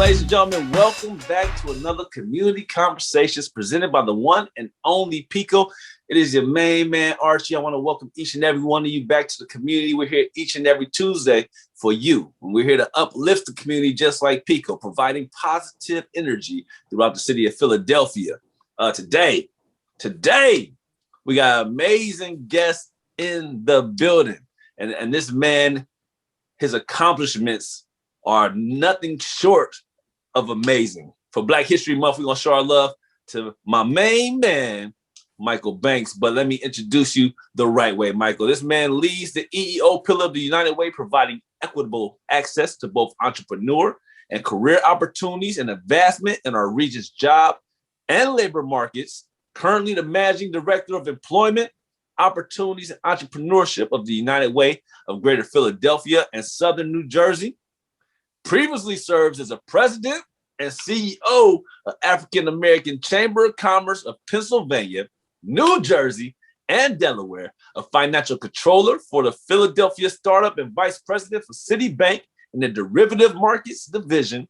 ladies and gentlemen, welcome back to another Community Conversations presented by the one and only PECO. It is your main man, Archie. I want to welcome each and every one of you back to the community. We're here each and every Tuesday for you. And we're here to uplift the community just like PECO, providing positive energy throughout the city of Philadelphia. Today, we got amazing guests in the building. And this man, his accomplishments are nothing short of amazing. For Black History Month, we're going to show our love to my main man, Michael Banks. But let me introduce you the right way, Michael. This man leads the EEO pillar of the United Way, providing equitable access to both entrepreneur and career opportunities and advancement in our region's job and labor markets. Currently the managing director of employment, opportunities, and entrepreneurship of the United Way of Greater Philadelphia and Southern New Jersey. Previously serves as a president and CEO of African American Chamber of Commerce of Pennsylvania, New Jersey, and Delaware, a financial controller for the Philadelphia startup and vice president for Citibank in the derivative markets division,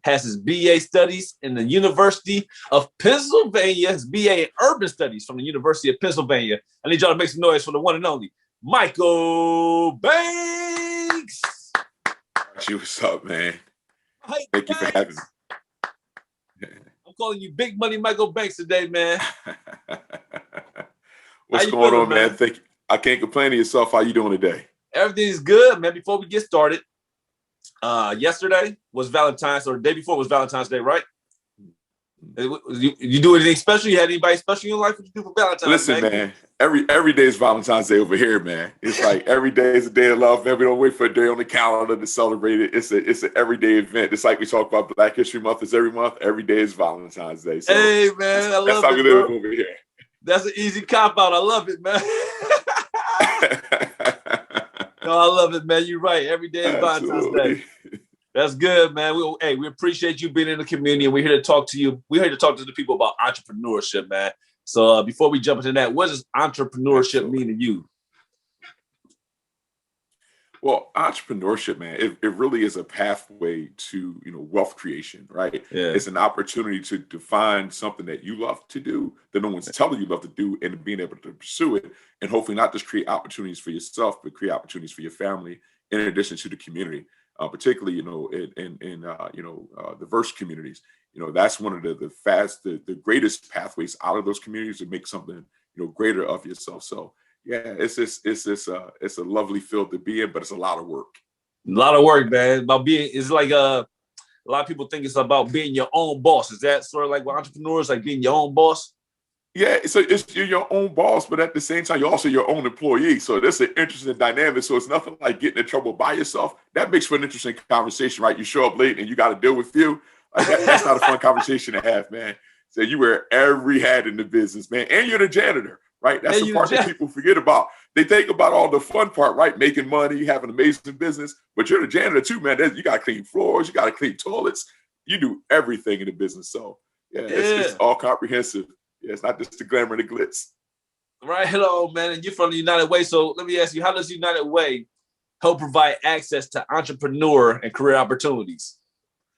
has his BA studies in the University of Pennsylvania, his BA in urban studies from the University of Pennsylvania. I need y'all to make some noise for the one and only Michael Banks. What's up, man? Hey, Thank you for having me. I'm calling you Big Money Michael Banks today, man. What's going on, man? Thank you. I can't complain to yourself. How you doing today? Everything's good, man. Before we get started, yesterday was Valentine's, or the day before was Valentine's Day, right? You do anything special? You had anybody special in your life? What you do for Valentine's? Listen, man. Every day is Valentine's Day over here, man. It's like every day is a day of love, man. We don't wait for a day on the calendar to celebrate it. It's an everyday event. It's like we talk about Black History Month. It's every month. Every day is Valentine's Day. So hey, man, I love that's how we live over here. That's an easy cop out. I love it, man. No, I love it, man. You're right. Every day is Valentine's Day. That's good, man. We appreciate you being in the community, and we're here to talk to you. We're here to talk to the people about entrepreneurship, man. So before we jump into that, what does entrepreneurship mean to you? Well, entrepreneurship, man, it really is a pathway to, wealth creation, right? Yeah. It's an opportunity to find something that you love to do, that no one's telling you love to do, and being able to pursue it, and hopefully not just create opportunities for yourself, but create opportunities for your family, in addition to the community. Particularly, in diverse communities, that's one of the greatest pathways out of those communities to make something, greater of yourself. So yeah, it's a lovely field to be in, but it's a lot of work. A lot of work, man. It's like a lot of people think it's about being your own boss. Is that sort of like what entrepreneurs like being your own boss? Yeah, so you're your own boss, but at the same time, you're also your own employee. So that's an interesting dynamic. So it's nothing like getting in trouble by yourself. That makes for an interesting conversation, right? You show up late and you got to deal with you. Like that's not a fun conversation to have, man. So you wear every hat in the business, man. And you're the janitor, right? That's the part that people forget about. They think about all the fun part, right? Making money, having an amazing business. But you're the janitor too, man. You got to clean floors. You got to clean toilets. You do everything in the business. So it's all comprehensive. Yeah, it's not just the glamour and the glitz. Right. Hello, man. And you're from the United Way. So let me ask you, how does United Way help provide access to entrepreneur and career opportunities?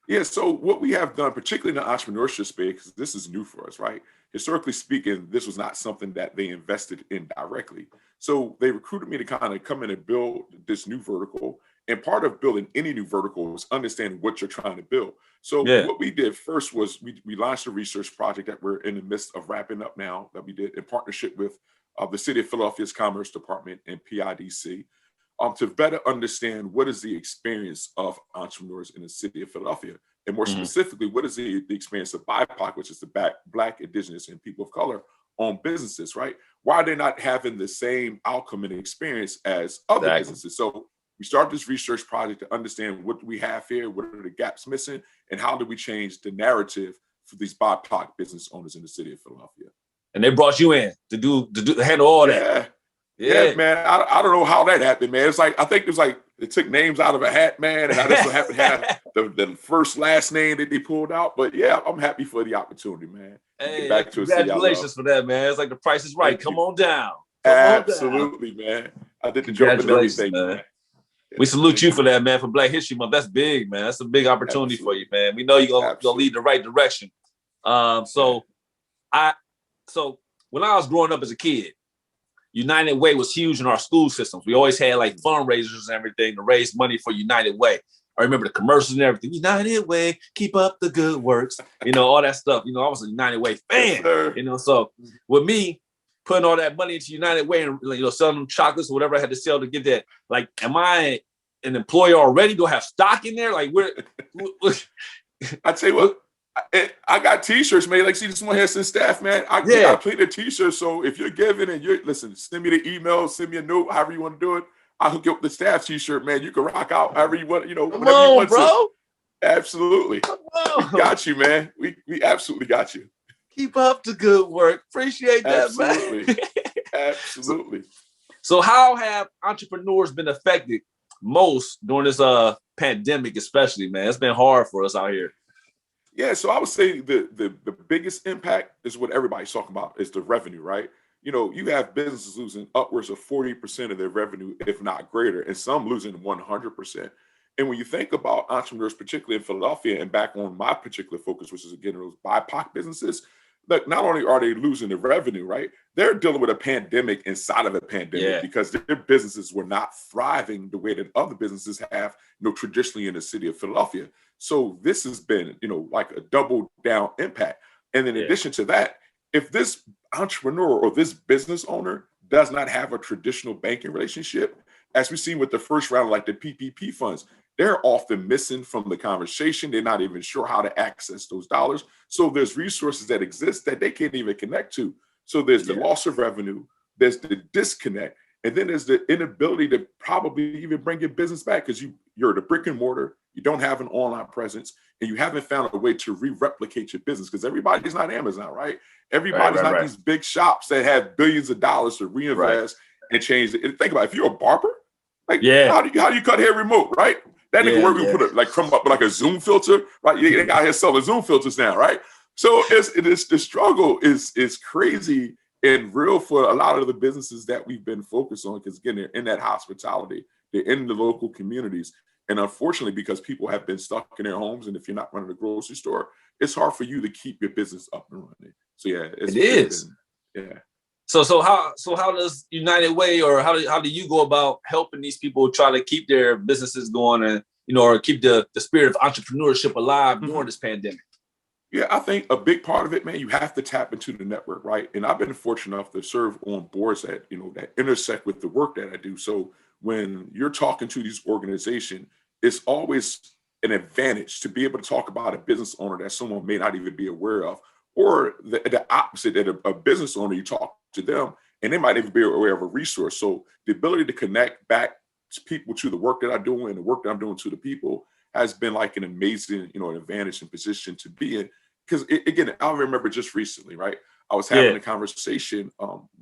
Yeah, so what we have done, particularly in the entrepreneurship space, because this is new for us, right? Historically speaking, this was not something that they invested in directly. So they recruited me to kind of come in and build this new vertical. And part of building any new vertical is understanding what you're trying to build. So what we did first was we launched a research project that we're in the midst of wrapping up now, that we did in partnership with the City of Philadelphia's Commerce Department and PIDC, to better understand what is the experience of entrepreneurs in the city of Philadelphia. And more specifically, what is the experience of BIPOC, which is the Black, Indigenous, and people of color on businesses, right? Why are they not having the same outcome and experience as other businesses? So we started this research project to understand what do we have here, what are the gaps missing, and how do we change the narrative for these BIPOC business owners in the city of Philadelphia. And they brought you in to handle all that. Yeah, man. I don't know how that happened, man. It's like, I think it was like they took names out of a hat, man, and I just so happen to have the first last name that they pulled out. But yeah, I'm happy for the opportunity, man. Hey, congratulations for that, man. It's like the price is right. Come on down. Absolutely, man. I did the job and everything, man. We salute you for that, man, for Black History Month. That's big, man. That's a big opportunity for you, man. We know you're gonna lead the right direction. So when I was growing up as a kid, United Way was huge in our school systems. We always had like fundraisers and everything to raise money for United Way. I remember the commercials and everything. United Way, keep up the good works. All that stuff. I was a United Way fan. Yes, so with me putting all that money into United Way and selling them chocolates or whatever I had to sell to get that, like, am I an employer already? Do I have stock in there? Like, where? I tell you what. I got T-shirts, man. Like, see, this one has some staff, man. I played the T-shirts. So if you're giving and send me the email, send me a note, however you want to do it. I'll hook you up with the staff T-shirt, man. You can rock out however you want, whatever you want, bro. Absolutely. We got you, man. We absolutely got you. Keep up the good work. Appreciate that, man. Absolutely. So how have entrepreneurs been affected most during this pandemic, especially, man? It's been hard for us out here. Yeah, so I would say the biggest impact is what everybody's talking about, is the revenue, right? You have businesses losing upwards of 40% of their revenue, if not greater, and some losing 100%. And when you think about entrepreneurs, particularly in Philadelphia, and back on my particular focus, which is, again, those BIPOC businesses, look, not only are they losing the revenue, right? They're dealing with a pandemic inside of a pandemic because their businesses were not thriving the way that other businesses have, traditionally in the city of Philadelphia. So this has been, like a double down impact. And in addition to that, if this entrepreneur or this business owner does not have a traditional banking relationship, as we've seen with the first round, like the PPP funds, they're often missing from the conversation. They're not even sure how to access those dollars. So there's resources that exist that they can't even connect to. So there's the loss of revenue, there's the disconnect, and then there's the inability to probably even bring your business back because you're the brick and mortar, you don't have an online presence, and you haven't found a way to re-replicate your business because everybody's not Amazon, right? Everybody's not these big shops that have billions of dollars to reinvest and change it. And think about it, if you're a barber, like how do you cut hair remote, right? That nigga work, we put come up with like a Zoom filter, right? They got here selling Zoom filters now, right? So the struggle is crazy and real for a lot of the businesses that we've been focused on, because again, they're in that hospitality, they're in the local communities. And unfortunately, because people have been stuck in their homes, and if you're not running a grocery store, it's hard for you to keep your business up and running. So it is. So how does United Way, or how do you go about helping these people try to keep their businesses going and or keep the spirit of entrepreneurship alive during this pandemic? Yeah, I think a big part of it, man, you have to tap into the network, right? And I've been fortunate enough to serve on boards that that intersect with the work that I do. So when you're talking to these organizations, it's always an advantage to be able to talk about a business owner that someone may not even be aware of, or the opposite, that a business owner, you talk to them and they might even be aware of a resource. So the ability to connect back to people to the work that I do and the work that I'm doing to the people has been like an amazing, an advantage and position to be in. Because again, I remember just recently, right? I was having a conversation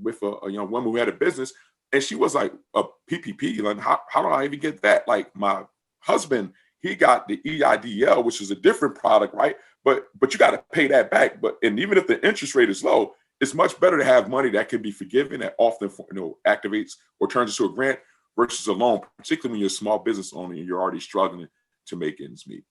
with a young woman who had a business, and she was like, a PPP, like, how do I even get that? Like, my husband, he got the EIDL, which is a different product, right? But you got to pay that back. And even if the interest rate is low, it's much better to have money that can be forgiven, that often activates or turns into a grant, versus a loan, particularly when you're a small business owner and you're already struggling to make ends meet.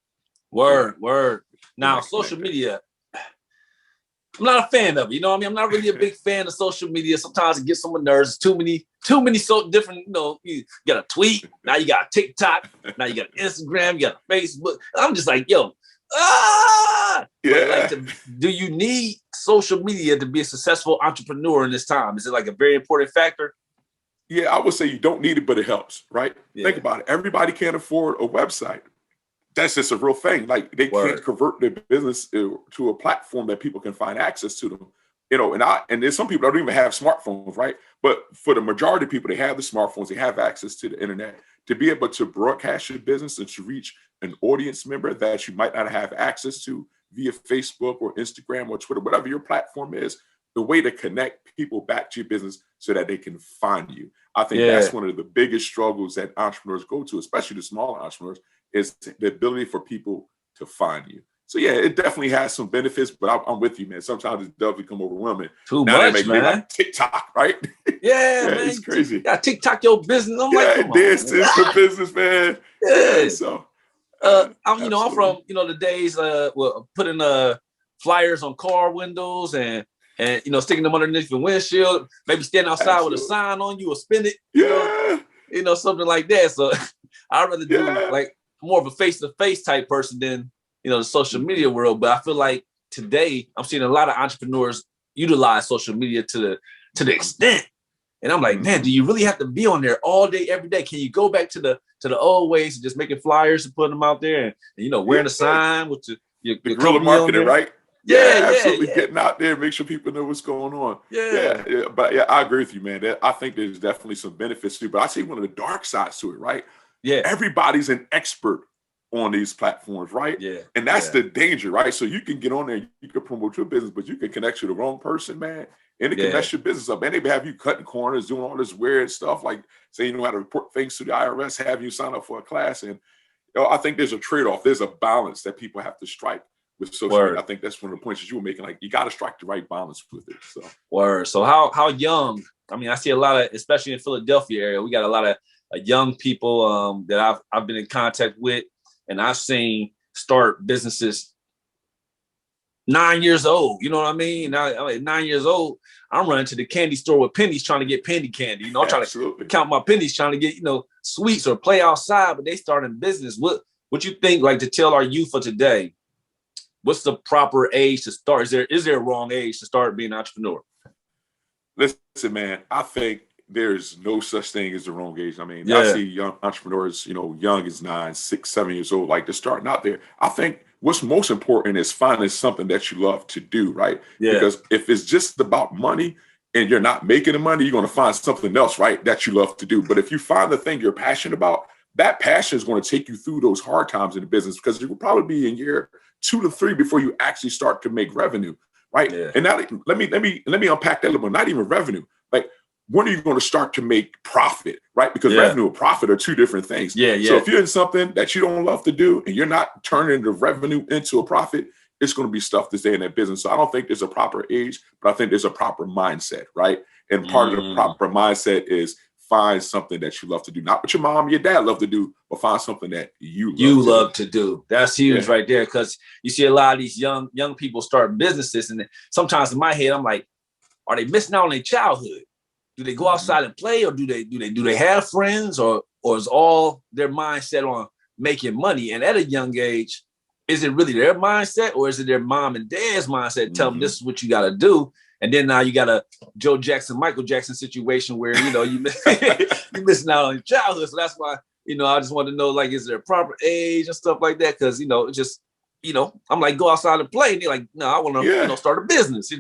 Word. Now, social media, I'm not a fan of it. You know what I mean? I'm not really a big fan of social media. Sometimes it gets on my nerves. Too many so different, you got a tweet, now you got TikTok, now you got Instagram, you got Facebook. I'm just like, do you need social media to be a successful entrepreneur in this time? Is it like a very important factor? Yeah, I would say you don't need it, but it helps, right? Think about it. Everybody can't afford a website. That's just a real thing. Like, they can't convert their business to a platform that people can find access to them. And there's some people that don't even have smartphones, right? But for the majority of people, they have the smartphones, they have access to the internet. To be able to broadcast your business and to reach an audience member that you might not have access to via Facebook or Instagram or Twitter, whatever your platform is, the way to connect people back to your business so that they can find you. I think that's one of the biggest struggles that entrepreneurs go to, especially the smaller entrepreneurs, is the ability for people to find you. So yeah, it definitely has some benefits, but I'm with you, man. Sometimes it does become overwhelming. Too Now they much, make man. it like TikTok, right? Yeah, Yeah, man. it's crazy. Yeah, TikTok your business. I'm like, Yeah, come this on. is for business, man. Yeah. Yeah, so I'm from, the days putting flyers on car windows and sticking them underneath the windshield, maybe stand outside with a sign on you or spin it, something like that. So I'd rather do like more of a face-to-face type person than the social media world. But I feel like today I'm seeing a lot of entrepreneurs utilize social media to the extent. And I'm like, man, do you really have to be on there all day, every day? Can you go back to the old ways of just making flyers and putting them out there and wearing a sign with your guerrilla marketing, right? Yeah, absolutely. Getting out there, make sure people know what's going on. Yeah. But I agree with you, man. I think there's definitely some benefits too. But I see one of the dark sides to it, right? Yeah. Everybody's an expert on these platforms, right? Yeah. And that's the danger, right? So you can get on there, you can promote your business, but you can connect to the wrong person, man. And it can mess your business up. And they have you cutting corners, doing all this weird stuff, like saying you know how to report things to the IRS, have you sign up for a class. And I think there's a trade-off. There's a balance that people have to strike with social media. I think that's one of the points that you were making. Like you got to strike the right balance with it. So how young? I mean, I see a lot of, especially in Philadelphia area, we got a lot of young people that I've been in contact with, and I've seen start businesses 9 years old. You know what I mean? Now, at 9 years old, I'm running to the candy store with pennies trying to get penny candy. I'm trying to count my pennies, trying to get, sweets or play outside, but they start in business. What you think, like, to tell our youth for today, what's the proper age to start? Is there a wrong age to start being an entrepreneur? Listen, man, I think there's no such thing as the wrong age. I mean, I see young entrepreneurs, young as 9, 6, 7 years old, like they're starting out there. I think what's most important is finding something that you love to do, right? Yeah. Because if it's just about money and you're not making the money, you're going to find something else, right, that you love to do. But if you find the thing you're passionate about, that passion is going to take you through those hard times in the business, because you will probably be in year 2 to 3 before you actually start to make revenue, right? Yeah. And now let me unpack that a little bit. Not even revenue, like, when are you going to start to make profit, right? Because revenue and profit are two different things. So if you're in something that you don't love to do and you're not turning the revenue into a profit, it's going to be stuff to stay in that business. So I don't think there's a proper age, but I think there's a proper mindset, right? And part of the proper mindset is find something that you love to do. Not what your mom, your dad love to do, but find something that you love to do. That's huge right there, because you see a lot of these young people start businesses, and sometimes in my head, I'm like, are they missing out on their childhood? Do they go outside and play, or do they have friends, or is all their mindset on making money? And at a young age, is it really their mindset, or is it their mom and dad's mindset? Tell them this is what you got to do, and then now you got a Joe Jackson, Michael Jackson situation where you're missing out on your childhood. So that's why I just want to know, like, is there a proper age and stuff like that? Because just I'm like, go outside and play, and they're like, no, I want to start a business.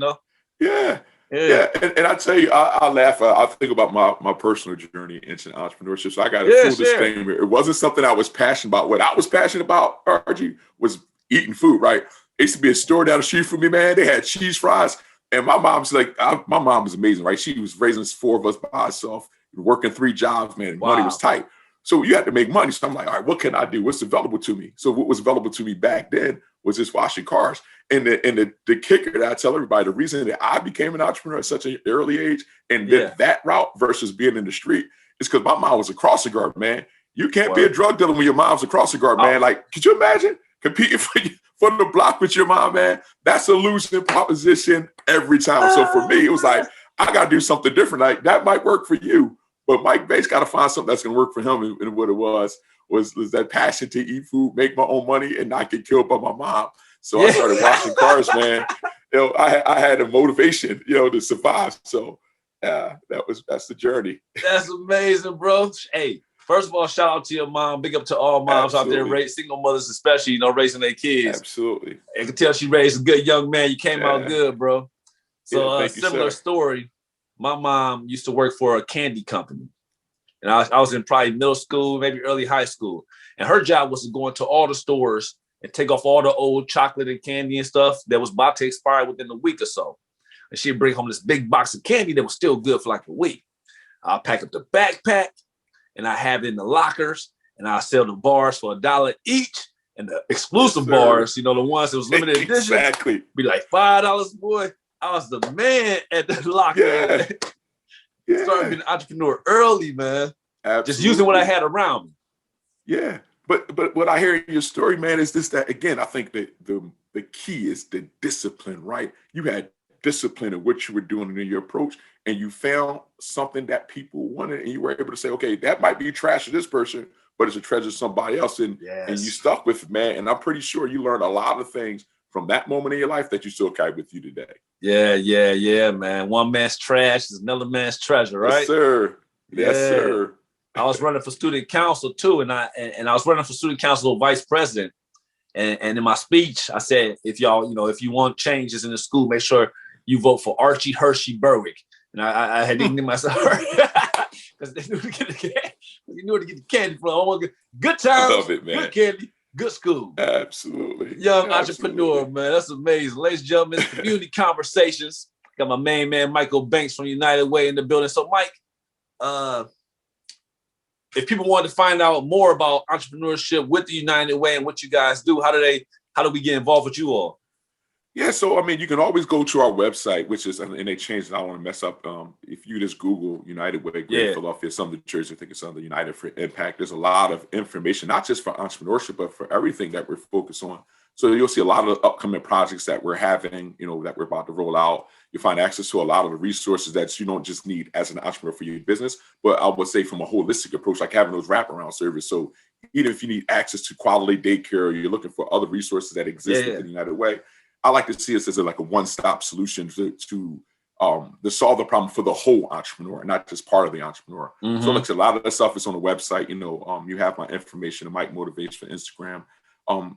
Yeah, and I tell you, I laugh. I think about my personal journey into entrepreneurship. So I got a full disclaimer. It wasn't something I was passionate about. What I was passionate about, Archie, was eating food, right? It used to be a store down the street from me, man. They had cheese fries. And my mom's like, my mom was amazing, right? She was raising 4 of us by herself, working 3 jobs, man. Money was tight. So you had to make money. So I'm like, all right, what can I do? What's available to me? So what was available to me back then was just washing cars. And the kicker that I tell everybody, the reason that I became an entrepreneur at such an early age and did that route versus being in the street is because my mom was a crossing guard, man. You can't be a drug dealer when your mom's a crossing guard, man. Like, could you imagine competing for the block with your mom, man? That's a losing proposition every time. So for me, it was like, I got to do something different. Like, that might work for you, but Mike Bates got to find something that's going to work for him. And what it was that passion to eat food, make my own money, and not get killed by my mom. So I started washing cars, man. I had a motivation, to survive. So that's the journey. That's amazing, bro. Hey, first of all, shout out to your mom. Big up to all moms out there, single mothers especially, raising their kids. Absolutely. I can tell she raised a good young man. You came out good, bro. So similar story. My mom used to work for a candy company. And I was in probably middle school, maybe early high school. And her job was to go into all the stores and take off all the old chocolate and candy and stuff that was about to expire within a week or so. And she'd bring home this big box of candy that was still good for like a week. I'll pack up the backpack and I have it in the lockers and I'll sell the bars for $1 each. And the exclusive bars, you know, the ones that was limited edition, exactly, be like $5, boy. I was the man at the locker. Yeah. Started being an entrepreneur early, man. Absolutely. Just using what I had around me. Yeah. But what I hear in your story, man, is this, that again, I think that the key is the discipline, right? You had discipline in what you were doing in your approach, and you found something that people wanted, and you were able to say, okay, that might be trash to this person, but it's a treasure to somebody else. And you stuck with it, man. And I'm pretty sure you learned a lot of things from that moment in your life that you still carry with you today. Yeah, man. One man's trash is another man's treasure, right? Yes, sir. Yes, sir. I was running for student council too, and I was running for student council vice president. And in my speech, I said, if y'all, you know, if you want changes in the school, make sure you vote for Archie Berwick. And I had nicknamed myself because they knew to get the candy from. Good times, I love it, man. good candy, good school. Absolutely. Young entrepreneur, man. That's amazing. Ladies and gentlemen, community conversations. Got my main man, Michael Banks from United Way in the building. So, Mike, if people want to find out more about entrepreneurship with the United Way and what you guys do, how do we get involved with you all? Yeah, so I mean, you can always go to our website, which is, and they changed it. I don't want to mess up. If you just Google United Way, Greater Philadelphia, Southern Jersey, I think it's under United for Impact. There's a lot of information, not just for entrepreneurship, but for everything that we're focused on. So you'll see a lot of upcoming projects that we're having, you know, that we're about to roll out. You find access to a lot of the resources that you don't just need as an entrepreneur for your business, but I would say from a holistic approach, like having those wraparound services. So even if you need access to quality daycare, or you're looking for other resources that exist within the United Way, I like to see us as like a one-stop solution to solve the problem for the whole entrepreneur, not just part of the entrepreneur. So like a lot of that stuff is on the website. You know, you have my information, the Mike Motivates for Instagram.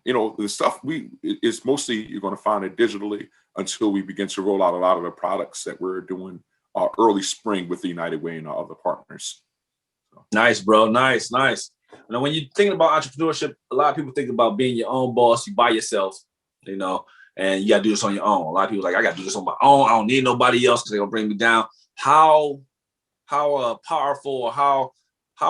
You know, the stuff it's mostly you're going to find it digitally until we begin to roll out a lot of the products that we're doing early spring with the United Way and our other partners. So. Nice, bro. Nice. Now, when you're thinking about entrepreneurship, a lot of people think about being your own boss. You by yourself, you know, and you got to do this on your own. A lot of people are like, I got to do this on my own. I don't need nobody else because they're going to bring me down. How powerful or how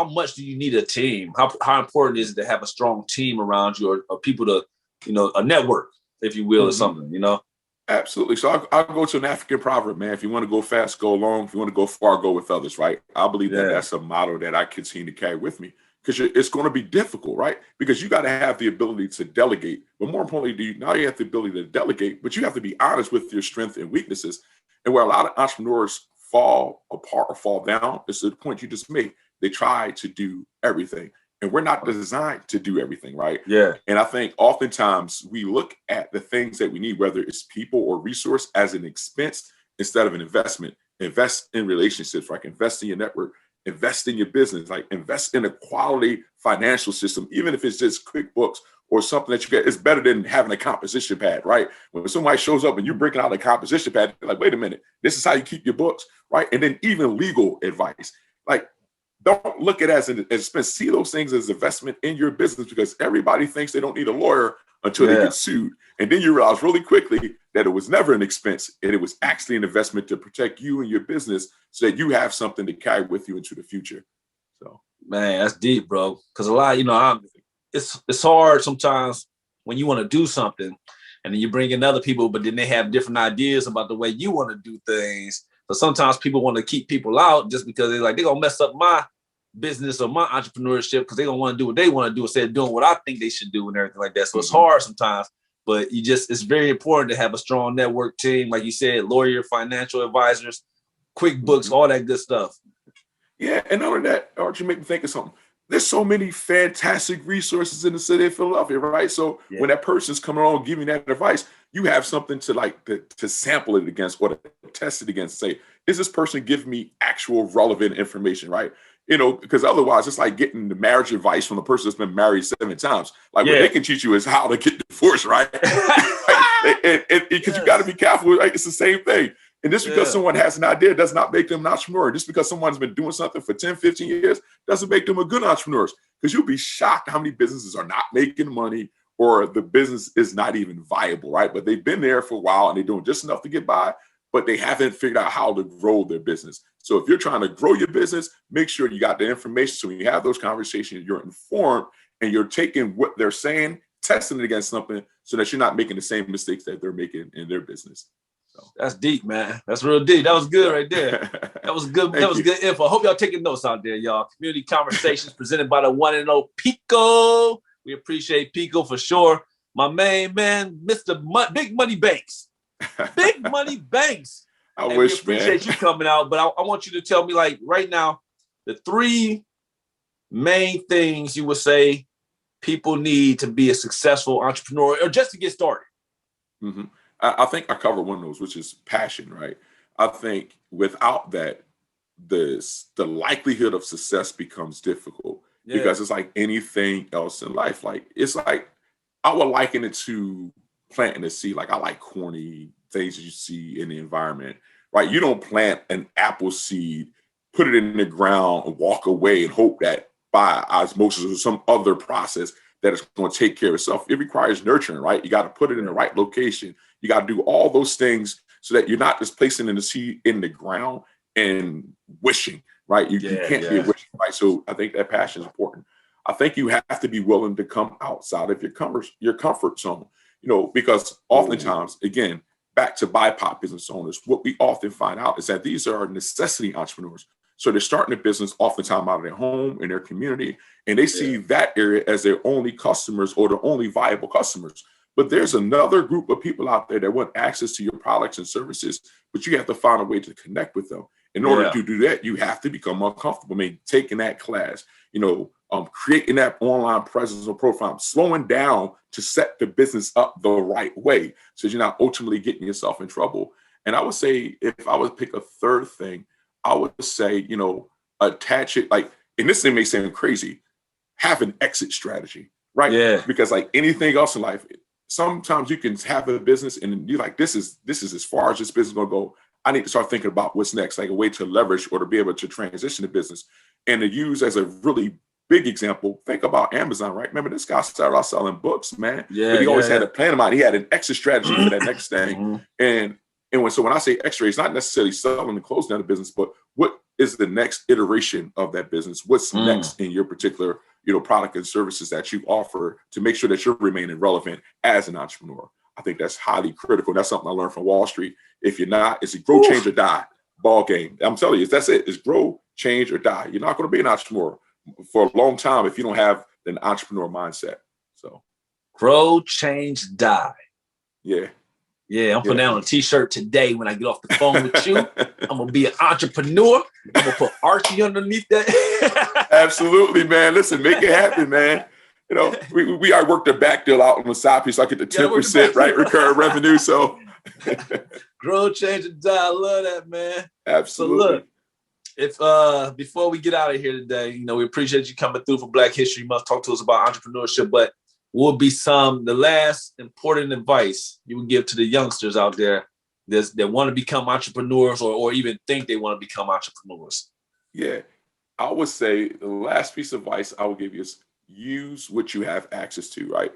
much do you need a team? How important is it to have a strong team around you or people to, you know, a network, if you will, or something, you know? Absolutely. So I'll go to an African proverb, man. If you want to go fast, go alone. If you want to go far, go with others, right? I believe that that's a motto that I continue to carry with me because it's going to be difficult, right? Because you got to have the ability to delegate. But more importantly, you have the ability to delegate, but you have to be honest with your strengths and weaknesses. And where a lot of entrepreneurs fall apart or fall down is the point you just made. They try to do everything. And we're not designed to do everything, right? Yeah. And I think oftentimes we look at the things that we need, whether it's people or resource, as an expense instead of an investment. Invest in relationships, right? Invest in your network, invest in your business, like invest in a quality financial system, even if it's just QuickBooks or something that you get. It's better than having a composition pad, right? When somebody shows up and you're breaking out a composition pad, they're like, wait a minute, this is how you keep your books, right? And then even legal advice, like, don't look at it as an expense. See those things as investment in your business because everybody thinks they don't need a lawyer until they get sued. And then you realize really quickly that it was never an expense and it was actually an investment to protect you and your business so that you have something to carry with you into the future. So, man, that's deep, bro. Because a lot, you know, it's hard sometimes when you want to do something and then you bring in other people, but then they have different ideas about the way you want to do things. So sometimes people want to keep people out just because they're going to mess up my business or my entrepreneurship because they don't want to do what they want to do instead of doing what I think they should do and everything like that. So it's hard sometimes, but it's very important to have a strong network team. Like you said, lawyer, financial advisors, QuickBooks, all that good stuff. Yeah. And not only that, Archie, make me think of something. There's so many fantastic resources in the city of Philadelphia, right? So when that person's coming on giving that advice, you have something to sample it against or to test it against. Say, is this person giving me actual relevant information, right? You know, because otherwise it's like getting the marriage advice from the person that's been married 7 times. Like what they can teach you is how to get divorced, right? and because you got to be careful, right? It's the same thing. And just because someone has an idea does not make them an entrepreneur. Just because someone's been doing something for 10, 15 years doesn't make them a good entrepreneur. Because you'll be shocked how many businesses are not making money or the business is not even viable, right? But they've been there for a while and they're doing just enough to get by, but they haven't figured out how to grow their business. So if you're trying to grow your business, make sure you got the information. So when you have those conversations, you're informed and you're taking what they're saying, testing it against something so that you're not making the same mistakes that they're making in their business. So. That's deep, man. That's real deep. That was good right there. That was good. That was good info. I hope y'all taking notes out there, y'all. Community conversations presented by the one and only PECO. We appreciate PECO for sure. My main man, Mr. Big Money Banks. Big Money Banks. I wish, we appreciate you coming out, but I want you to tell me, like, right now, the 3 main things you would say people need to be a successful entrepreneur or just to get started. Mm-hmm. I think I covered one of those, which is passion, right? I think without that, the likelihood of success becomes difficult because it's like anything else in life. Like, it's like, I would liken it to planting a seed. Like, I like corny things that you see in the environment, right? You don't plant an apple seed, put it in the ground and walk away and hope that by osmosis or some other process that it's going to take care of itself. It requires nurturing, right? You got to put it in the right location. You got to do all those things so that you're not just placing in the seed in the ground and wishing, right? You can't be wishing, right? So I think that passion is important. I think you have to be willing to come outside of your comfort zone, because oftentimes, again, back to BIPOC business owners, what we often find out is that these are necessity entrepreneurs. So they're starting a business oftentimes out of their home, in their community, and they see that area as their only customers or the only viable customers. But there's another group of people out there that want access to your products and services, but you have to find a way to connect with them. In order to do that, you have to become uncomfortable. I mean, taking that class, creating that online presence or profile, slowing down to set the business up the right way so you're not ultimately getting yourself in trouble. And I would say, if I would pick a third thing, I would say, attach it, like, and this thing may sound crazy, have an exit strategy, right? Yeah. Because like anything else in life, sometimes you can have a business and you're like, this is as far as this business is going to go. I need to start thinking about what's next, like a way to leverage or to be able to transition the business. And to use as a really big example, think about Amazon, right? Remember, this guy started out selling books, man. Yeah, but he always had a plan in mind. He had an exit strategy for that next thing. Mm-hmm. And when I say extra, it's not necessarily selling and closing down the business, but what is the next iteration of that business? What's next in your particular, product and services that you offer to make sure that you're remaining relevant as an entrepreneur? I think that's highly critical. That's something I learned from Wall Street. If you're not, it's a grow, change, or die ball game. I'm telling you, that's it. It's grow, change, or die. You're not going to be an entrepreneur for a long time if you don't have an entrepreneur mindset. So, grow, change, die. Yeah. Yeah, I'm putting that on a t-shirt today when I get off the phone with you. I'm going to be an entrepreneur. I'm going to put Archie underneath that. Absolutely, man. Listen, make it happen, man. We I worked the back deal out on the side piece. So I get the 10%, right? Recurring revenue. So grow, change, and die. I love that, man. Absolutely. So look, if before we get out of here today, we appreciate you coming through for Black History Month. Talk to us about entrepreneurship, but would be the last important advice you would give to the youngsters out there that want to become entrepreneurs or even think they want to become entrepreneurs? Yeah, I would say the last piece of advice I would give you is use what you have access to, right?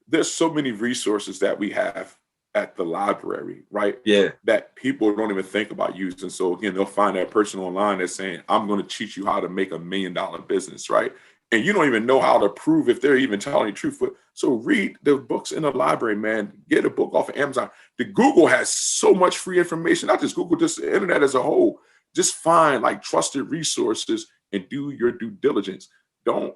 There's so many resources that we have at the library, right? Yeah. That people don't even think about using. So again, they'll find that person online that's saying, I'm going to teach you how to make $1 million business, right? And you don't even know how to prove if they're even telling the truth. So read the books in the library, man. Get a book off of Amazon. The Google has so much free information, not just Google, just the internet as a whole. Just find like trusted resources and do your due diligence. Don't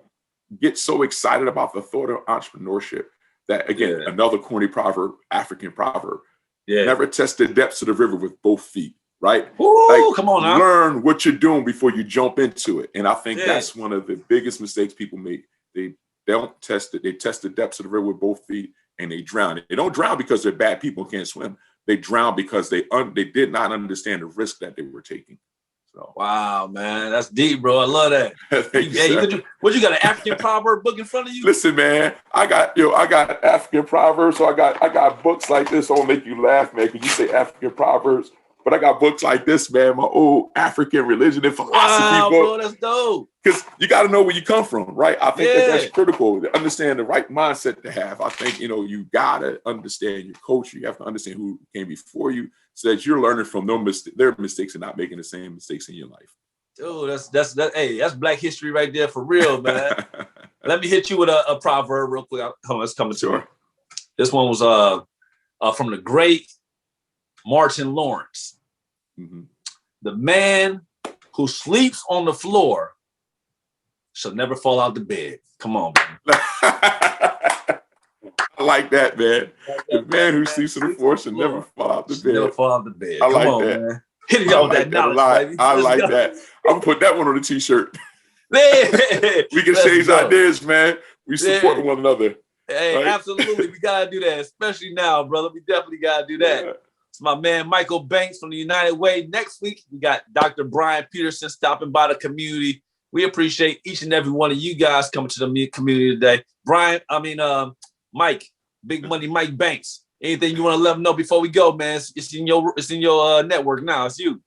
get so excited about the thought of entrepreneurship that, again, another corny proverb, African proverb, never test the depths of the river with both feet. Right? Ooh, come on now. Learn what you're doing before you jump into it. And I think that's one of the biggest mistakes people make. They don't test it. They test the depths of the river with both feet and they drown. They don't drown because they're bad people and can't swim. They drown because they did not understand the risk that they were taking. So wow, man, that's deep, bro. I love that. What you got, an African proverb book in front of you? Listen, man, I got African proverbs. So I got books like this. I'll make you laugh, man. Because you say African proverbs. But I got books like this, man, my old African religion and philosophy book. Bro, that's dope. Because you got to know where you come from, right? I think that's critical to understand the right mindset to have. I think, you got to understand your culture. You have to understand who came before you so that you're learning from their mistakes and not making the same mistakes in your life. Dude, that's Black history right there for real, man. Let me hit you with a proverb real quick. Hold on, let's come to it. This one was from the great Martin Lawrence. Mm-hmm. The man who sleeps on the floor shall never fall out the bed. Come on, man. I like that, man. The man who sleeps on the floor should never fall out the bed. Never fall out the bed. I like that. Man. Hit it out with that knowledge, baby. I like that. I'm gonna put that one on the t-shirt. We can change ideas, man. We support one another. Hey, right? Absolutely. We gotta do that, especially now, brother. We definitely gotta do that. Yeah. It's my man Michael Banks from the United Way. Next week, we got Dr. Brian Peterson stopping by the community. We appreciate each and every one of you guys coming to the community today. Mike, Big Money Mike Banks. Anything you want to let them know before we go, man? It's in your network now. It's you.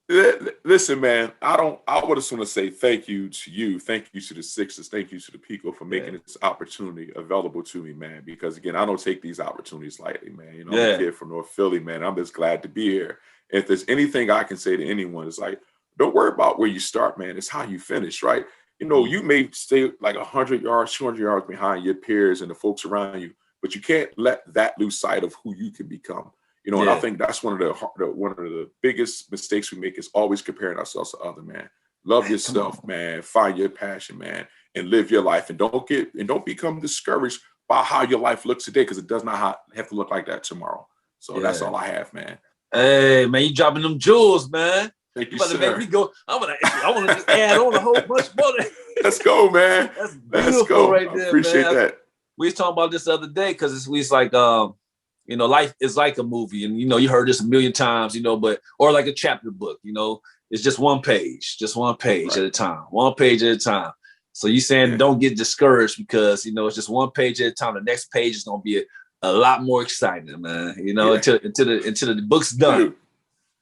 Listen, man. I would just want to say thank you to you. Thank you to the Sixers. Thank you to the PECO for making this opportunity available to me, man. Because again, I don't take these opportunities lightly, man. You know, I'm a kid from North Philly, man. I'm just glad to be here. If there's anything I can say to anyone, it's like, don't worry about where you start, man. It's how you finish, right? You know, you may stay like 100 yards, 200 yards behind your peers and the folks around you, but you can't let that lose sight of who you can become. You know, and I think that's one of the biggest mistakes we make is always comparing ourselves to other, man. Love yourself, man. Find your passion, man, and live your life. And don't become discouraged by how your life looks today, because it does not have to look like that tomorrow. So that's all I have, man. Hey, man, you dropping them jewels, man. Thank you, sir. Make me go. I want to just add on a whole bunch more. Let's go, man. That's beautiful right there, appreciate that. We was talking about this the other day because it's like, you know, life is like a movie, and you know, you heard this a million times, you know, or like a chapter book, you know, it's just one page at a time, one page at a time. So you saying don't get discouraged because, you know, it's just one page at a time. The next page is gonna be a lot more exciting, man. You know, until the book's done. Dude,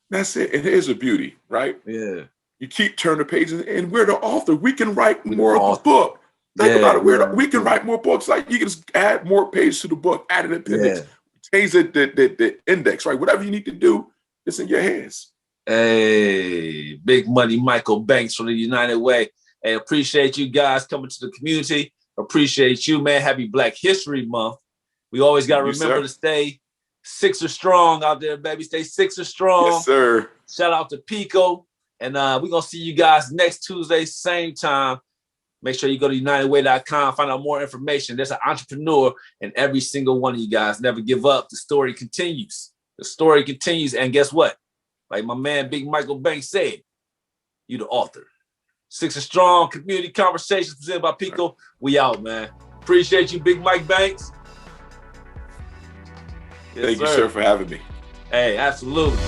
that's it. And here's the beauty, right? Yeah. You keep turning the pages, and we're the author. We can write more of the book. Think about it. We can write more books. Like, you can just add more pages to the book, add an appendix, change the index, right? Whatever you need to do, it's in your hands. Hey, Big Money Michael Banks from the United Way. Hey, appreciate you guys coming to the community. Appreciate you, man. Happy Black History Month. We always got to remember to stay Sixer strong out there, baby. Stay Sixer strong. Yes, sir. Shout out to PECO. And we're going to see you guys next Tuesday, same time. Make sure you go to unitedway.com, find out more information. There's an entrepreneur in every single one of you guys. Never give up. The story continues. The story continues. And guess what? Like my man, Big Michael Banks said, you the author. Sixer Strong Community Conversations presented by PECO. We out, man. Appreciate you, Big Mike Banks. Thank you, sir, for having me. Hey, absolutely.